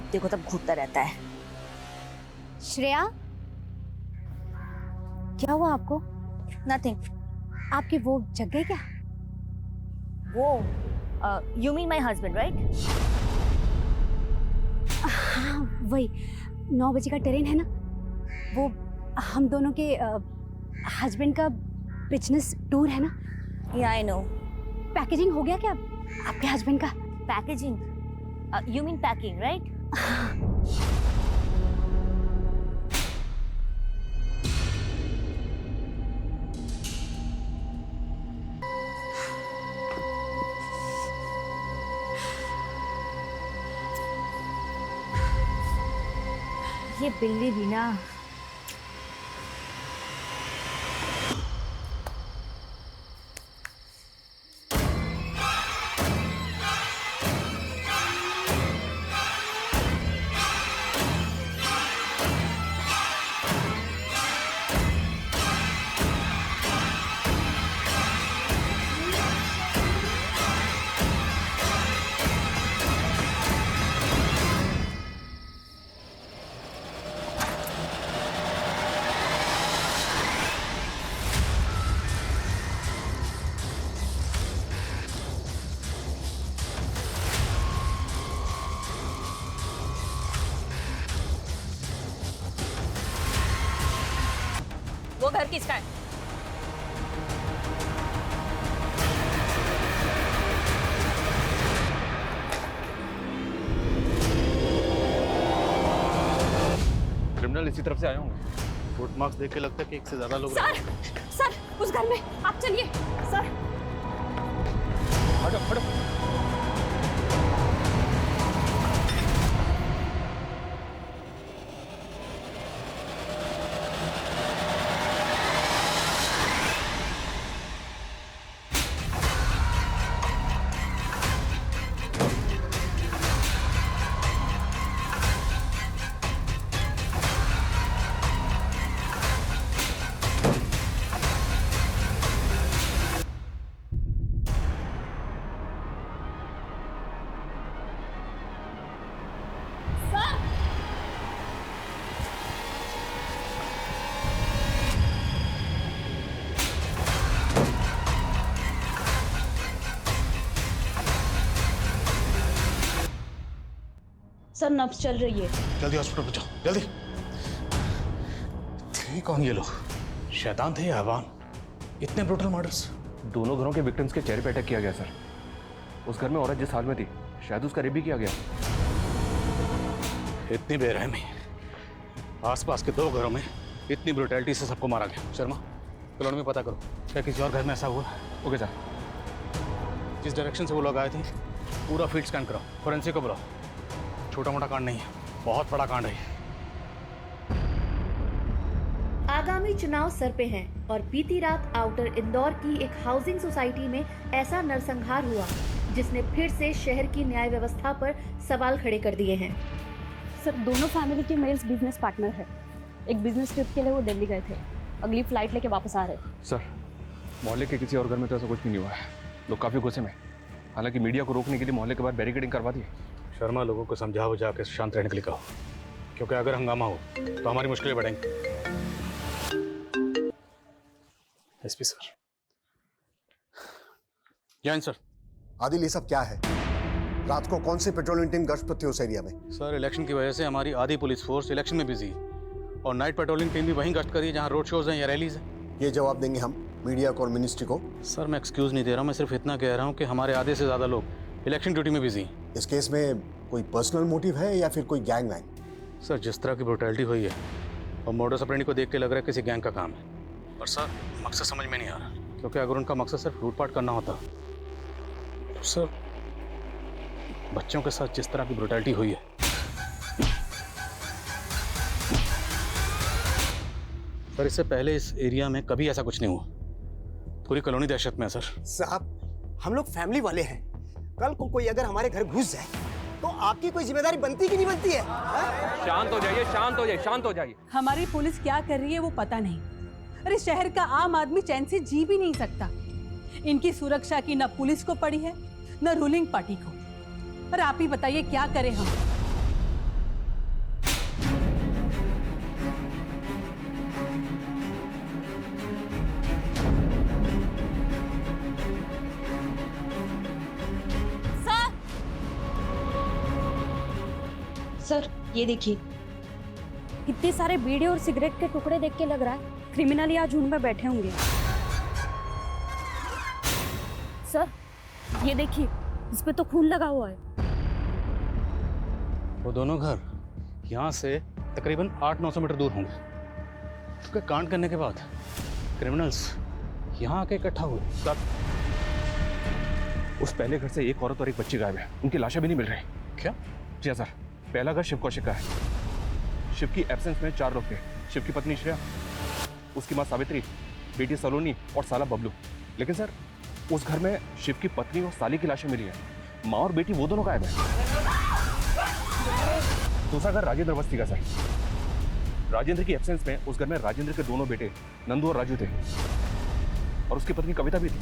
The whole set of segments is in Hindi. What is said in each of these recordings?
जब देखो तब घूरता रहता है। श्रेया, क्या हुआ आपको? नथिंग। आपकी वो जग गई क्या? वो you mean my husband right? हाँ वही, 9 बजे का ट्रेन है ना, वो हम दोनों के हस्बैंड का बिजनेस टूर है ना। या आई नो। पैकेजिंग हो गया क्या आपके हस्बैंड का? Packaging? You mean packing right? ये बिल्ली भी ना। वो घर किसका है? क्रिमिनल इसी तरफ से आए होंगे। फुटमार्क्स देख के लगता है कि एक से ज्यादा लोग सर, सर उस घर में आप चलिए सर। हटो हटो। सर नब्ज चल रही है। जल्दी हॉस्पिटल पहुंचो जल्दी। थे कौन ये लोग? शैतान थे या अवाम? इतने ब्रूटल मर्डर्स। दोनों घरों के विक्टिम्स के चेहरे पे अटैक किया गया सर। उस घर में औरत जिस हाल में थी शायद उसका रेप भी किया गया। इतनी बेरहमी, आसपास के 2 घरों में इतनी ब्रुटैलिटी से सबको मारा गया। शर्मा कॉलोनी में पता करो क्या किसी और घर में ऐसा हुआ। Okay sir. जिस डायरेक्शन से वो लोग आए थे पूरा फील्ड स्कैन कराओ, फोरेंसिक को बुलाओ। छोटा मोटा कांड नहीं है, बहुत बड़ा कांड है। आगामी चुनाव सर पे हैं और बीती रात आउटर इंदौर की एक हाउसिंग सोसाइटी में ऐसा नरसंहार हुआ जिसने फिर से शहर की न्याय व्यवस्था पर सवाल खड़े कर दिए हैं। सर दोनों फैमिली के मेल्स बिजनेस पार्टनर है। एक बिजनेस ट्रिप के लिए वो दिल्ली गए थे, अगली फ्लाइट लेके वापस आ रहे थे। सर मोहल्ले के किसी और घर में तो ऐसा कुछ भी नहीं हुआ है। लोग काफी गुस्से में, हालांकि मीडिया को रोकने के लिए मोहल्ले के बाहर बैरिकेडिंग करवा दी। शर्मा लोगों को समझा बुझा के शांत रहने के लिए कहो, क्योंकि अगर हंगामा हो तो हमारी मुश्किलें बढ़ेंगी। SP sir. Jain sir. Adil ये सब क्या है? रात को कौन सी पेट्रोलिंग टीम गश्त पर थी उस एरिया में? सर इलेक्शन की वजह से हमारी आधी पुलिस फोर्स इलेक्शन में बिजी है और नाइट पेट्रोलिंग टीम भी वहीं गश्त करी है जहां रोड शोज हैं या रैलीज हैं। ये जवाब देंगे हम मीडिया को और मिनिस्ट्री को। सर मैं एक्सक्यूज नहीं दे रहा हूं, मैं सिर्फ इतना कह रहा हूं कि हमारे आधे से ज्यादा लोग इलेक्शन ड्यूटी में बिजी हैं। इस केस में कोई पर्सनल मोटिव है या फिर कोई गैंग वैंग? सर जिस तरह की ब्रुटैलिटी हुई है और मोडस ऑपरेंडी को देख के लग रहा है किसी गैंग का काम है, पर सर मकसद समझ में नहीं आ रहा, क्योंकि अगर उनका मकसद सिर्फ लूटपाट करना होता तो सर बच्चों के साथ जिस तरह की ब्रुटैलिटी हुई है। सर इससे पहले इस एरिया में कभी ऐसा कुछ नहीं हुआ। पूरी कॉलोनी दहशत में है सर। साहब हम लोग फैमिली वाले हैं, कल को कोई अगर हमारे घर घुस जाए तो आपकी कोई जिम्मेदारी बनती कि नहीं बनती है? शांत हो जाइए, शांत हो जाइए, शांत हो जाइए। हमारी पुलिस क्या कर रही है वो पता नहीं। अरे शहर का आम आदमी चैन से जी भी नहीं सकता। इनकी सुरक्षा की न पुलिस को पड़ी है न रूलिंग पार्टी को। और आप ही बताइए क्या करें हम? सर ये देखिए। इतने सारे बीड़ी और सिगरेट के टुकड़े देख के लग रहा है क्रिमिनल यहाँ झुंड में बैठे होंगे। सर ये देखिए, इस पे तो खून लगा हुआ है। वो दोनों घर यहाँ से तकरीबन 800-900 मीटर दूर होंगे। उसके कांड करने के बाद क्रिमिनल्स यहाँ आके इकट्ठा हुए। सर उस पहले घर से एक औरत और एक बच्ची गायब है, उनकी लाशें भी नहीं मिल रही। क्या? जी हाँ सर, पहला घर शिव कौशिक का है। शिव की एब्सेंस में 4 लोग थे। शिव की पत्नी श्रेया, उसकी माँ सावित्री, बेटी सलोनी और साला बबलू। लेकिन सर उस घर में शिव की पत्नी और साली की लाशें मिली है, माँ और बेटी वो दोनों गायब है। दूसरा घर राजेंद्र बस्ती का सर। राजेंद्र की एब्सेंस में उस घर में राजेंद्र के दोनों बेटे नंदू और राजू थे और उसकी पत्नी कविता भी थी।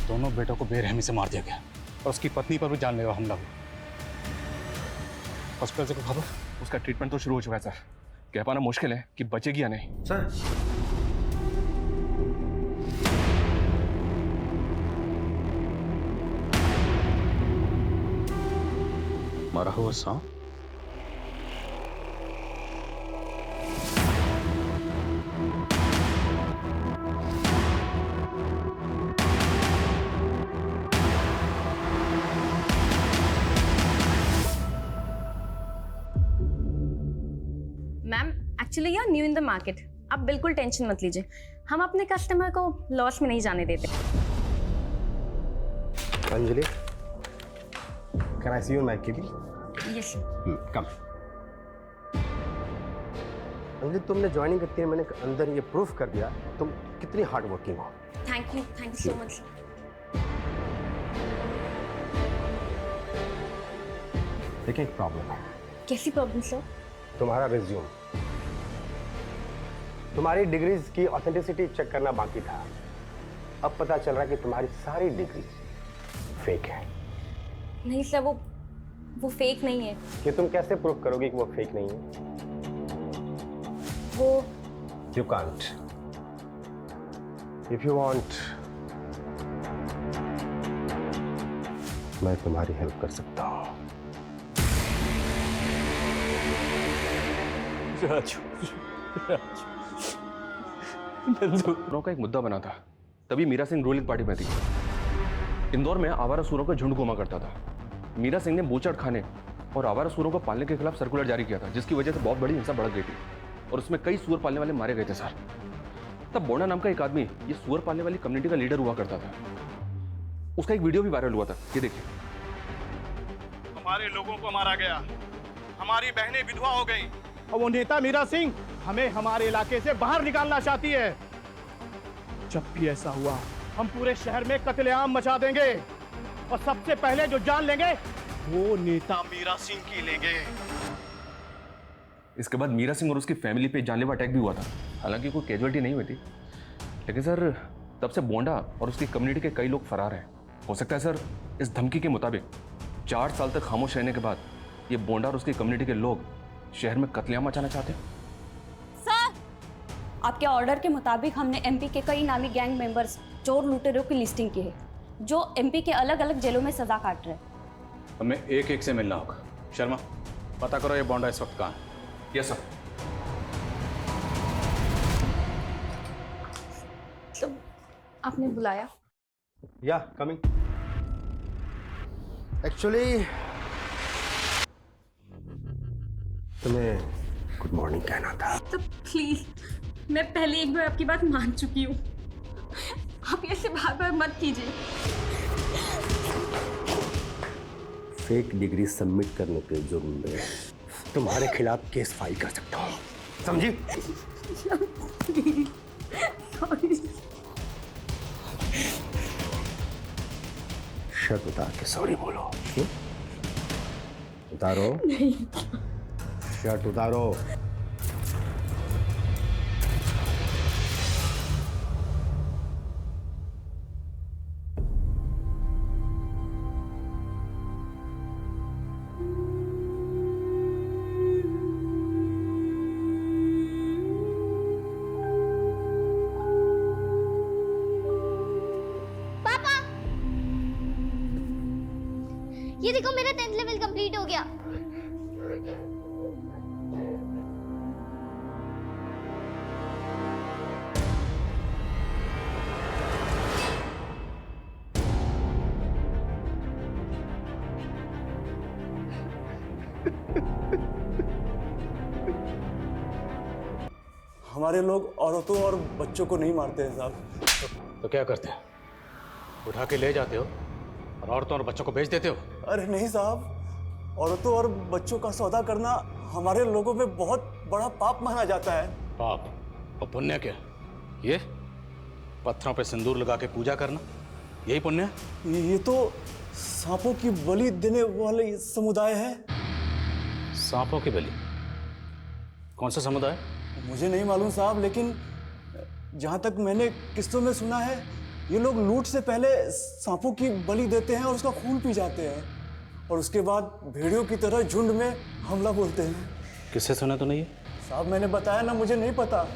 दोनों बेटों को बेरहमी से मार दिया गया और उसकी पत्नी पर भी जानलेवा हमला हुआ। हॉस्पिटल से कोई खबर? उसका ट्रीटमेंट तो शुरू हो चुका है सर, कह पाना मुश्किल है कि बचेगी या नहीं। सर मरा हुआ सांप? Ma'am actually you are new in the market, आप बिल्कुल टेंशन मत लीजिए, हम अपने कस्टमर को लॉस में नहीं जाने देते। Anjali, can I see you in my cabin? Yes come. Anjali, तुमने ज्वाइनिंग के 3 महीने के अंदर ये प्रूफ कर दिया तुम कितनी हार्ड वर्किंग हो। Thank you so much. देखिए एक प्रॉब्लम है। कैसी प्रॉब्लम सर? तुम्हारा रिज्यूम, तुम्हारी डिग्रीज की ऑथेंटिसिटी चेक करना बाकी था। अब पता चल रहा है कि तुम्हारी सारी डिग्री फेक है। नहीं सर, वो फेक नहीं है। कि तुम कैसे प्रूव करोगे कि वो फेक नहीं है? वो you can't. If you want, मैं तुम्हारी हेल्प कर सकता हूँ। दोनों का एक मुद्दा बना था, तभी मीरा सिंह रूलिंग पार्टी में थी। इंदौर में आवारा सूरों का झुंड घुमा करता था। मीरा सिंह ने बूचड़ खाने और आवारा सूरों को पालने के खिलाफ सर्कुलर जारी किया था, जिसकी वजह से बहुत बड़ी हिंसा बढ़ गई थी और उसमें कई सूअर पालने वाले मारे गए थे सर। तब बोंडा नाम का एक आदमी ये सूअर पालने वाली कम्युनिटी का लीडर हुआ करता था। उसका एक वीडियो भी वायरल हुआ था, ये देखिए। हमारे लोगों को मारा गया, हमारी बहनें विधवा हो गई और वो नेता मीरा सिंह हमें हमारे इलाके से बाहर निकालना चाहती है। जब भी ऐसा हुआ हम पूरे शहर में कत्लेआम मचा देंगे और सबसे पहले जो जान लेंगे वो नेता मीरा सिंह की लेंगे। इसके बाद मीरा सिंह और उसकी फैमिली पे जानलेवा अटैक भी हुआ था। हालांकि कोई कैजुअलिटी नहीं हुई थी, लेकिन सर तब से बोंडा और उसकी कम्युनिटी के कई लोग फरार हैं। हो सकता है सर इस धमकी के मुताबिक 4 साल तक खामोश रहने के बाद ये बोंडा और उसकी कम्युनिटी के लोग शहर में कत्लेआम मचाना चाहते हैं। सर, आपके ऑर्डर के मुताबिक हमने एमपी के कई नामी गैंग मेंबर्स, चोर लुटेरों की लिस्टिंग की है, जो एमपी के अलग अलग जेलों में सजा काट रहे हैं। हमें एक एक से मिलना होगा। शर्मा, पता करो ये बोंडा इस वक्त कहाँ है। Yes sir. तो आपने बुलाया? या कमिंग। एक्चुअली तुम्हें गुड मॉर्निंग कहना था। तो प्लीज, मैं पहले एक बार आपकी बात मान चुकी हूँ, आप ऐसे बार बार मत कीजिए। फेक डिग्री सबमिट करने के जुर्म में तुम्हारे खिलाफ केस फाइल कर सकता हूँ, समझी? शर्ट उतार के सॉरी बोलो। उतारो। नहीं। शर्ट उतारो। ये देखो मेरा 10th लेवल कंप्लीट हो गया। हमारे लोग औरतों और बच्चों को नहीं मारते हैं साहब। तो क्या करते हैं? उठा के ले जाते हो और औरतों और बच्चों को बेच देते हो? अरे नहीं साहब, औरतों और बच्चों का सौदा करना हमारे लोगों में बहुत बड़ा पाप माना जाता है। पाप और पुण्य क्या? ये पत्थरों पे सिंदूर लगा के पूजा करना, यही पुण्य है? ये तो सांपों की बलि देने वाले समुदाय है। सांपों की बलि? कौन सा समुदाय? मुझे नहीं मालूम साहब, लेकिन जहाँ तक मैंने किस्सों में सुना है, ये लोग लूट से पहले सांपों की बलि देते हैं और उसका खून पी जाते हैं, और उसके बाद भेड़ियों की तरह झुंड में हमला बोलते हैं। किससे सुना तूने ये? साहब मैंने बताया ना, मुझे नहीं पता,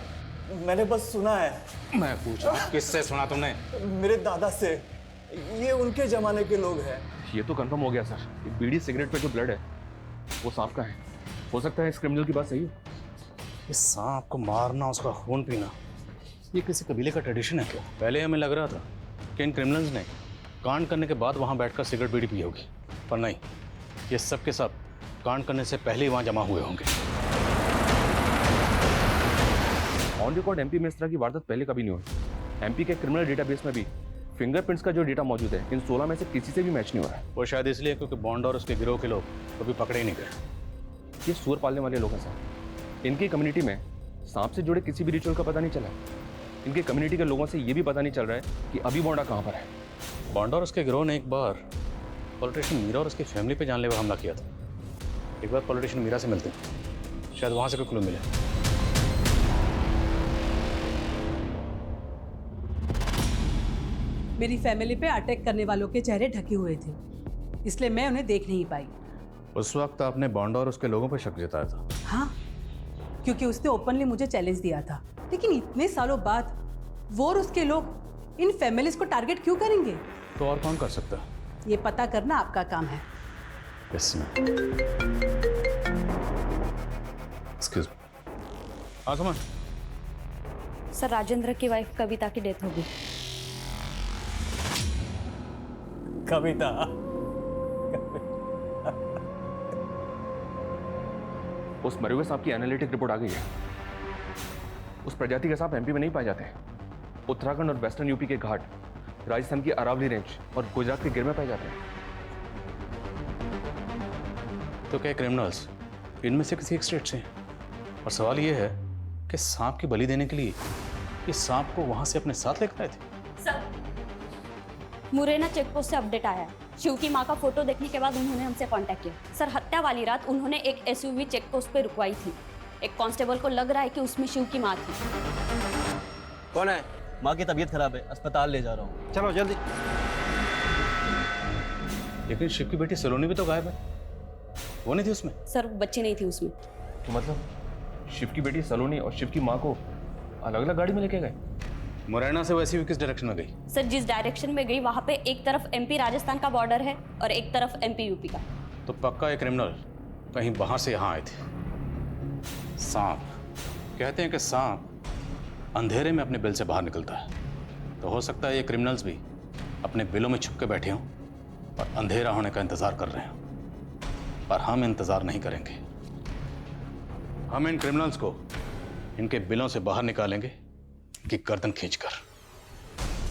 मैंने बस सुना है। मैं पूछा किससे सुना तुमने? मेरे दादा से। ये उनके जमाने के लोग हैं। ये तो कंफर्म हो गया सर, ये बीड़ी सिगरेट पे जो ब्लड है वो सांप का है। हो सकता है इस क्रिमिनल की बात सही हो। इस सांप को मारना, उसका खून पीना, ये किसी कबीले का ट्रेडिशन है क्या? पहले हमें लग रहा था कि इन क्रिमिनल्स ने कांड करने के बाद वहाँ बैठकर सिगरेट बीड़ी पी होगी, पर नहीं, ये सब के सब कांड करने से पहले ही वहाँ जमा हुए होंगे। ऑन रिकॉर्ड एमपी में इस तरह की वारदात पहले कभी नहीं हुई। एमपी के क्रिमिनल डेटाबेस में भी फिंगरप्रिंट्स का जो डेटा मौजूद है, इन 16 में से किसी से भी मैच नहीं हो रहा है। वो शायद इसलिए क्योंकि बॉन्ड और उसके गिरोह के लोग कभी पकड़े ही नहीं गए। ये सूअर पालने वाले लोग हैं सर। इनकी कम्युनिटी में सांप से जुड़े किसी भी रिचुअल का पता नहीं चला। इनके कम्युनिटी के लोगों से ये भी पता नहीं चल रहा है कि अभी बॉन्डा कहाँ पर है। बॉन्डा और उसके गिरोह ने एक बार पॉलिटिशियन मीरा और उसकी फैमिली पे जानलेवा हमला किया था। एक बार पॉलिटिशियन मीरा से मिलते हैं, शायद वहाँ से कोई क्लू मिले। मेरी फैमिली पे अटैक करने वालों के चेहरे ढके हुए थे, इसलिए मैं उन्हें देख नहीं पाई। उस वक्त आपने बॉन्डा और उसके लोगों पर शक जताया था? हाँ, क्योंकि उसने ओपनली मुझे चैलेंज दिया था। लेकिन इतने सालों बाद वो और उसके लोग इन फैमिलीज को टारगेट क्यों करेंगे? तो और कौन कर सकता है? ये पता करना आपका काम है। इसमें एक्सक्यूज मी। हाँ कमान। सर, राजेंद्र की वाइफ कविता की डेथ हो गई। कविता? उस मरे हुए सांप की एनालिटिक रिपोर्ट आ गई है। उस प्रजाति के सांप एमपी में नहीं पाए जाते। उत्तराखंड और वेस्टर्न यूपी के घाट, राजस्थान की अरावली रेंज और गुजरात के गिर में पाए जाते हैं। तो क्या क्रिमिनल्स इनमें से किसी एक स्टेट से हैं? और सवाल ये है कि सांप की बलि देने के लिए इस सांप को वहां से अपने साथ लेकर आए थे? सर, मुरैना चेकपोस्ट से अपडेट आया है। शिव की मां का फोटो देखने के बाद उन्होंने हमसे कांटेक्ट किया। सर, हत्या वाली रात उन्होंने एक एसयूवी चेकपोस्ट पे रुकवाई थी। एक कांस्टेबल को लग रहा है कि उसमें शिव की मां थी। कौन है? माँ की तबीयत खराब है, अस्पताल ले जा रहा हूँ। चलो जल्दी। लेकिन शिव की बेटी सलोनी भी तो गायब है, वो नहीं थी उसमें? सर, बच्ची नहीं थी उसमें। तो मतलब शिव की बेटी सलोनी और शिव की माँ को अलग अलग गाड़ी में लेके गए? मुरैना से वैसी भी किस डायरेक्शन में गई? सर, जिस डायरेक्शन में गई वहां पे एक तरफ एमपी राजस्थान का बॉर्डर है और एक तरफ एमपी यूपी का। तो पक्का एक क्रिमिनल कहीं वहां से यहाँ आए थे। सांप, कहते हैं कि सांप अंधेरे में अपने बिल से बाहर निकलता है, तो हो सकता है ये क्रिमिनल्स भी अपने बिलों में छुप के बैठे हों और अंधेरा होने का इंतजार कर रहे हैं। पर हम इंतजार नहीं करेंगे। हम इन क्रिमिनल्स को इनके बिलों से बाहर निकालेंगे कि गर्दन खींचकर।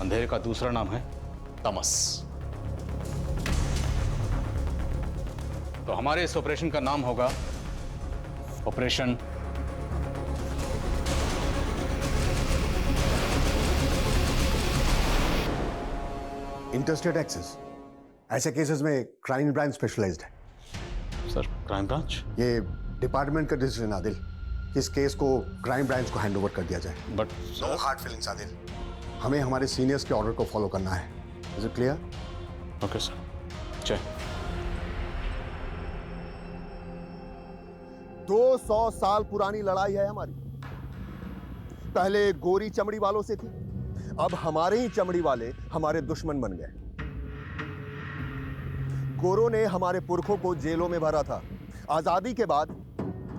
अंधेरे का दूसरा नाम है तमस। तो हमारे इस ऑपरेशन का नाम होगा ऑपरेशन इंटरस्टेट एक्सेस। ऐसे केसेस में क्राइम ब्रांच स्पेशलाइज्ड है। Sir, crime branch? ये डिपार्टमेंट का डिसीजन आदिल, इस केस को क्राइम ब्रांच को हैंड ओवर कर दिया जाए। But no hard feelings Adil, हमें हमारे सीनियर्स के ऑर्डर को फॉलो करना है। Is it clear? Okay sir. चल। 200 साल पुरानी लड़ाई है हमारी। पहले गोरी चमड़ी वालों से थी, अब हमारे ही चमड़ी वाले हमारे दुश्मन बन गए। गोरों ने हमारे पुरखों को जेलों में भरा था। आजादी के बाद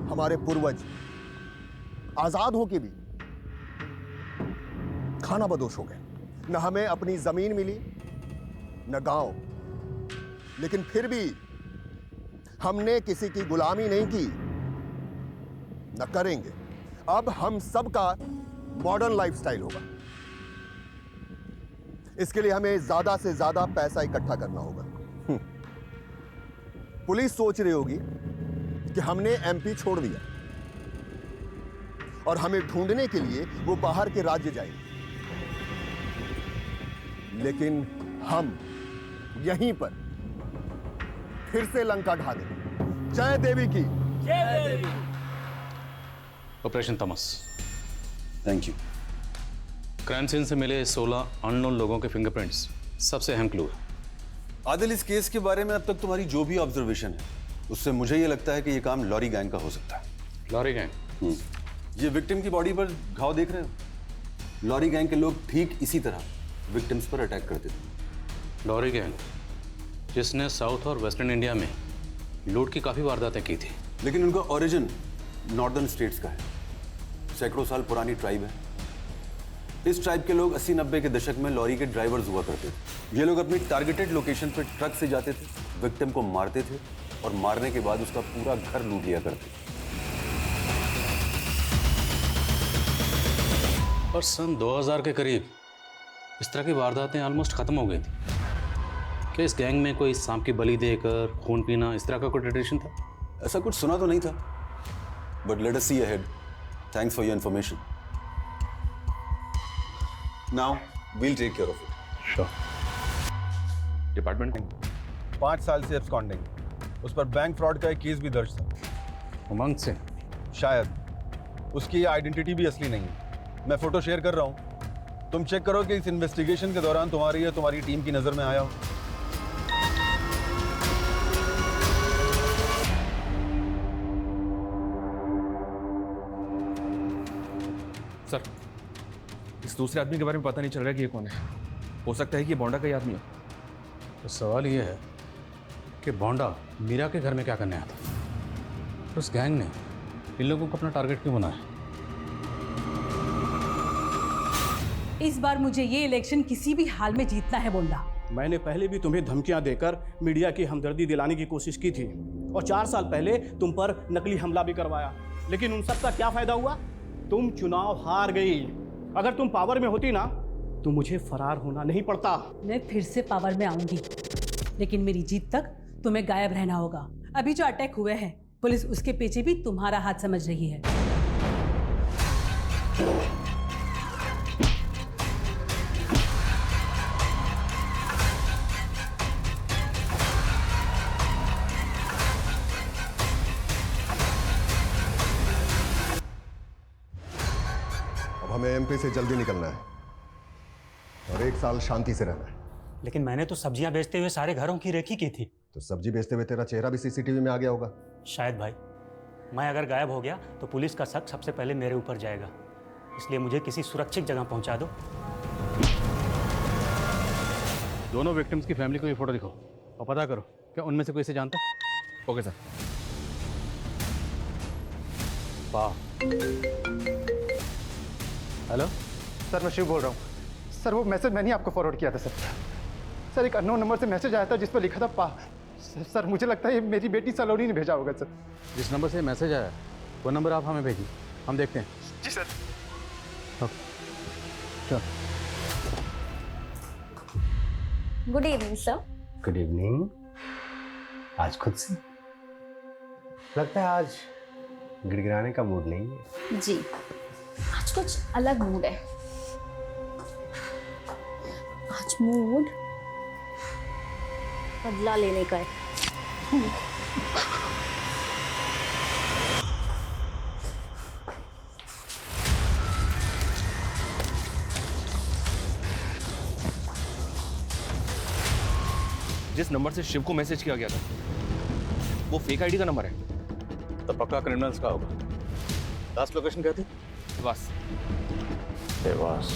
हमारे पूर्वज आजाद होके भी खाना बदोश हो गए। न हमें अपनी जमीन मिली, न गांव, लेकिन फिर भी हमने किसी की गुलामी नहीं की, न करेंगे। अब हम सबका मॉडर्न लाइफस्टाइल होगा। इसके लिए हमें ज्यादा से ज्यादा पैसा इकट्ठा करना होगा। पुलिस सोच रही होगी कि हमने एमपी छोड़ दिया और हमें ढूंढने के लिए वो बाहर के राज्य जाएंगे, लेकिन हम यहीं पर फिर से लंका ढा देंगे। जय देवी की जय। Operation Tamas. Thank you. Crime scene से मिले 16 अननोन लोगों के फिंगरप्रिंट्स सबसे अहम क्लू है। आदिल, इस केस के बारे में अब तक तुम्हारी जो भी ऑब्जर्वेशन है उससे मुझे ये लगता है कि ये काम लॉरी गैंग का हो सकता है। Lorry gang? ये विक्टिम की बॉडी पर घाव देख रहे हो? लॉरी गैंग के लोग ठीक इसी तरह विक्टिम्स पर अटैक करते थे। लॉरी गैंग जिसने साउथ और वेस्टर्न इंडिया में लूट की काफ़ी वारदातें की थी। लेकिन उनका ओरिजिन नॉर्दर्न स्टेट्स का है। सैकड़ों साल पुरानी ट्राइब है। इस ट्राइब के लोग 80-90 के दशक में लॉरी के ड्राइवर्स हुआ करते थे। ये लोग अपनी टारगेटेड लोकेशन पर ट्रक से जाते थे, विक्टिम को मारते थे और मारने के बाद उसका पूरा घर लूट लिया करते थे। और सन 2000 के करीब इस तरह की वारदातें ऑलमोस्ट खत्म हो गई थी। क्या इस गैंग में कोई सांप की बलि देकर खून पीना इस तरह का कोई ट्रेडिशन था? ऐसा कुछ सुना तो नहीं था, but let us see ahead. Thanks for your information. Now we'll take care of it. Sure. Department 5 साल से एब्सकॉन्डिंग। उस पर बैंक फ्रॉड का एक केस भी दर्ज था। उमंग से? शायद। उसकी आइडेंटिटी भी असली नहीं है। मैं फोटो शेयर कर रहा हूँ, तुम चेक करो कि इस इन्वेस्टिगेशन के दौरान तुम्हारी या तुम्हारी टीम की नजर में आया हो। सर, इस दूसरे आदमी के बारे में पता नहीं चल रहा है कि ये कौन है। हो सकता है कि ये बोंडा का ही आदमी हो। तो सवाल ये है कि बोंडा मीरा के घर में क्या करने आया था? उस गैंग ने इन लोगों को अपना टारगेट क्यों बनाया? इस बार मुझे ये इलेक्शन किसी भी हाल में जीतना है बोंडा। मैंने पहले भी तुम्हें धमकियां देकर मीडिया की हमदर्दी दिलाने की कोशिश की थी और 4 साल पहले तुम पर नकली हमला भी करवाया, लेकिन उन सब का क्या फायदा हुआ? तुम चुनाव हार गई। अगर तुम पावर में होती ना तो मुझे फरार होना नहीं पड़ता। मैं फिर से पावर में आऊंगी, लेकिन मेरी जीत तक तुम्हें गायब रहना होगा। अभी जो अटैक हुए हैं, पुलिस उसके पीछे भी तुम्हारा हाथ समझ रही है। हमें एमपी से जल्दी निकलना है और 1 साल शांति से रहना है। लेकिन मैंने तो सब्जियां बेचते हुए सारे घरों की रेखी की थी। तो सब्जी बेचते हुए तेरा चेहरा भी सीसीटीवी में आ गया होगा। शायद भाई, मैं अगर गायब हो गया तो पुलिस का शक सबसे पहले मेरे ऊपर जाएगा, इसलिए मुझे किसी सुरक्षित जगह पहुंचा दो। दोनों विक्टिम्स की फैमिली को ये फोटो दिखाओ और पता करो क्या उनमें से कोई इसे जानता है। Okay sir. वाह। हेलो सर, मैं शिव बोल रहा हूँ। सर, वो मैसेज मैंने आपको फॉरवर्ड किया था सर। सर, एक अननोन नंबर से मैसेज आया था जिस पर लिखा था पा। सर, मुझे लगता है ये मेरी बेटी सलोनी ने भेजा होगा सर। जिस नंबर से मैसेज आया वो नंबर आप हमें भेजिए, हम देखते हैं। जी सर। चल। Good evening sir. Good evening. आज खुद से लगता है आज गिड़गिड़ाने का मूड नहीं है। जी, आज कुछ अलग मूड है। आज मूड बदला लेने का है। जिस नंबर से शिव को मैसेज किया गया था वो फेक आईडी का नंबर है। तो पक्का क्रिमिनल्स का होगा। लास्ट लोकेशन क्या थी? बस देवास।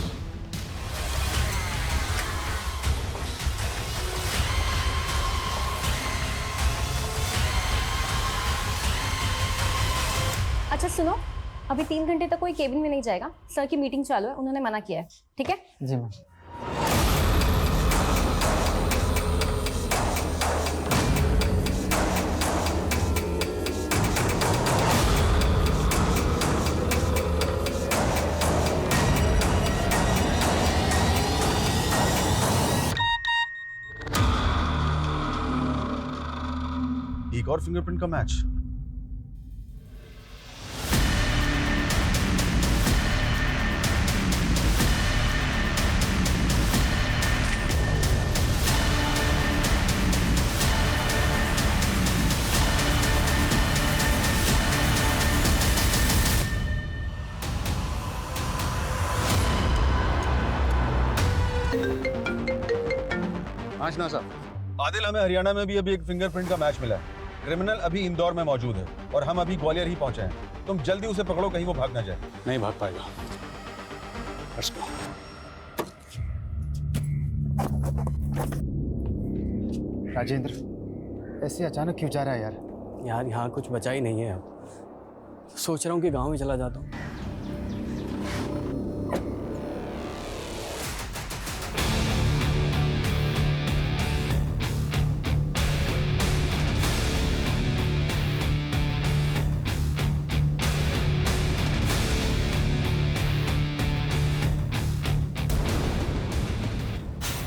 अच्छा सुनो, अभी 3 घंटे तक कोई केबिन में नहीं जाएगा। सर की मीटिंग चालू है, उन्होंने मना किया है। ठीक है जी मैम। एक और फिंगरप्रिंट का मैच। ना साहब, आदिल, हमें हरियाणा में भी अभी एक फिंगरप्रिंट का मैच मिला है। क्रिमिनल अभी इंदौर में मौजूद है और हम अभी ग्वालियर ही पहुंचे हैं। तुम जल्दी उसे पकड़ो, कहीं वो भाग ना जाए। नहीं भाग पाएगा। Let's go. राजेंद्र, ऐसे अचानक क्यों जा रहा है यार? यार यहाँ कुछ बचा ही नहीं है अब। सोच रहा हूँ कि गांव में चला जाता हूँ।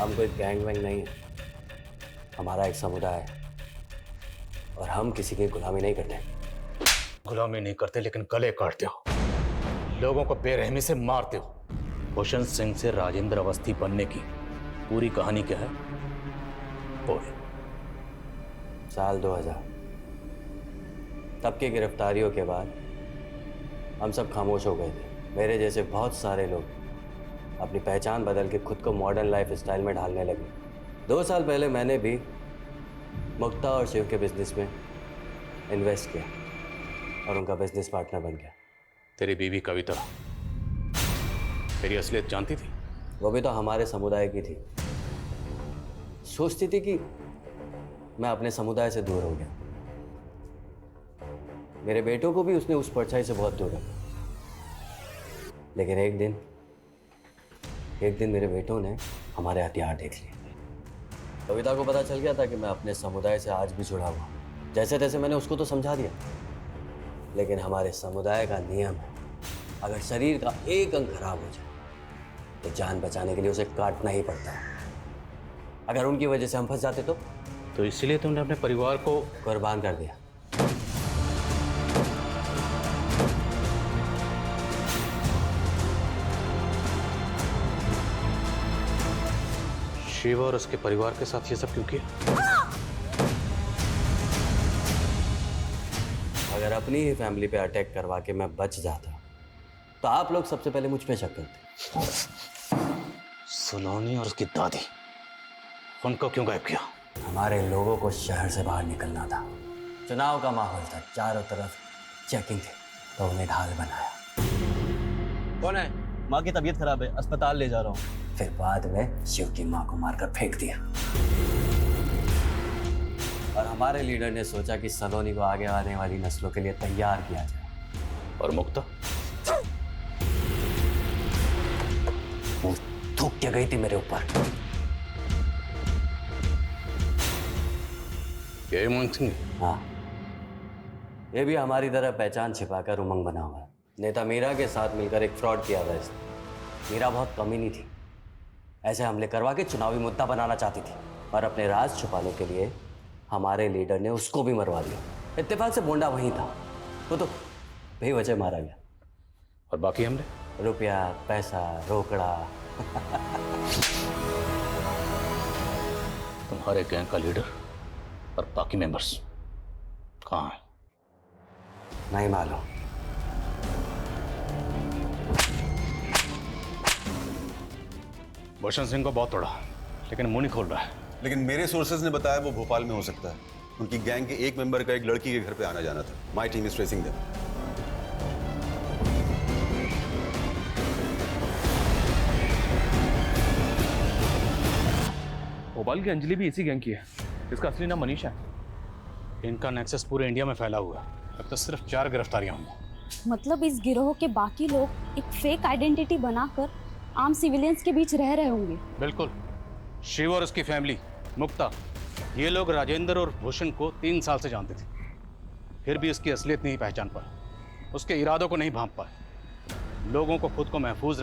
हम कोई गैंग वैंग नहीं है, हमारा एक समुदाय है और हम किसी की गुलामी नहीं करते। गुलामी नहीं करते लेकिन गले काटते हो, लोगों को बेरहमी से मारते हो। भूषण सिंह से राजेंद्र अवस्थी बनने की पूरी कहानी क्या है? बोल। साल 2000 तब की गिरफ्तारियों के बाद हम सब खामोश हो गए थे। मेरे जैसे बहुत सारे लोग अपनी पहचान बदल के खुद को मॉडर्न लाइफ स्टाइल में ढालने लगे। 2 साल पहले मैंने भी मुक्ता और शिव के बिजनेस में इन्वेस्ट किया और उनका बिजनेस पार्टनर बन गया। तेरी बीवी कविता तेरी असलियत जानती थी? वो भी तो हमारे समुदाय की थी। सोचती थी कि मैं अपने समुदाय से दूर हो गया। मेरे बेटों को भी उसने उस परछाई से बहुत दूर रखा। लेकिन एक दिन मेरे बेटों ने हमारे हथियार देख लिए। कविता को पता चल गया था कि मैं अपने समुदाय से आज भी जुड़ा हुआ। जैसे तैसे मैंने उसको तो समझा दिया, लेकिन हमारे समुदाय का नियम है, अगर शरीर का एक अंग खराब हो जाए तो जान बचाने के लिए उसे काटना ही पड़ता है। अगर उनकी वजह से हम फंस जाते तो इसलिए तुमने अपने परिवार को कुर्बान कर दिया। शिव और उसके परिवार के साथ ये सब क्यों किया? अगर अपनी ही फैमिली पे अटैक करवा के मैं बच जाता तो आप लोग सबसे पहले मुझ पे शक करते। सलोनी और उसकी दादी, उनको क्यों गायब किया? हमारे लोगों को शहर से बाहर निकलना था। चुनाव का माहौल था, चारों तरफ चेकिंग थी, तो उन्हें ढाल बनाया। कौन है? माँ की तबीयत खराब है, अस्पताल ले जा रहा हूँ। फिर बाद में शिव की माँ को मारकर फेंक दिया। और हमारे लीडर ने सोचा कि सलोनी को आगे आने वाली नस्लों के लिए तैयार किया जाए। और मुक्ता? वो थूक के गई थी मेरे ऊपर। ये मोहन सिंह? हाँ, ये भी हमारी तरह पहचान छिपाकर उमंग बना हुआ है। नेता मीरा के साथ मिलकर एक फ्रॉड किया था इसने। मीरा बहुत कमीनी थी, ऐसे हमले करवा के चुनावी मुद्दा बनाना चाहती थी, और अपने राज छुपाने के लिए हमारे लीडर ने उसको भी मरवा दिया। इत्तेफाक से बोंडा वहीं था, वो तो बेवजह मारा गया। और बाकी हमले? रुपया, पैसा, रोकड़ा। तुम्हारे गैंग का लीडर और बाकी मेंबर्स कहाँ हैं? नहीं मालूम। भूषण सिंह को बहुत तोड़ा, लेकिन मुंह नहीं खोल रहा है। लेकिन मेरे सोर्सेज ने बताया वो भोपाल में हो सकता है। उनकी गैंग के एक मेंबर का एक लड़की के घर पे आना जाना था। My team is tracing them. Bhopal की अंजलि भी इसी गैंग की है। इसका असली नाम मनीषा है। इनका नेक्सस पूरे इंडिया में फैला हुआ है। अब तक सिर्फ 4 गिरफ्तारियां हुई। मतलब इस गिरोह के बाकी लोग एक फेक आइडेंटिटी बनाकर आम सिविलियंस के बीच रह रहे होंगे। बिल्कुल। शिव और उसकी फैमिली, मुक्ता, ये लोग राजेंद्र और भूषण को 3 साल से जानते थे, फिर भी उसकी असलियत नहीं पहचान पाए, उसके इरादों को नहीं भांप पाए। लोगों को खुद को महफूज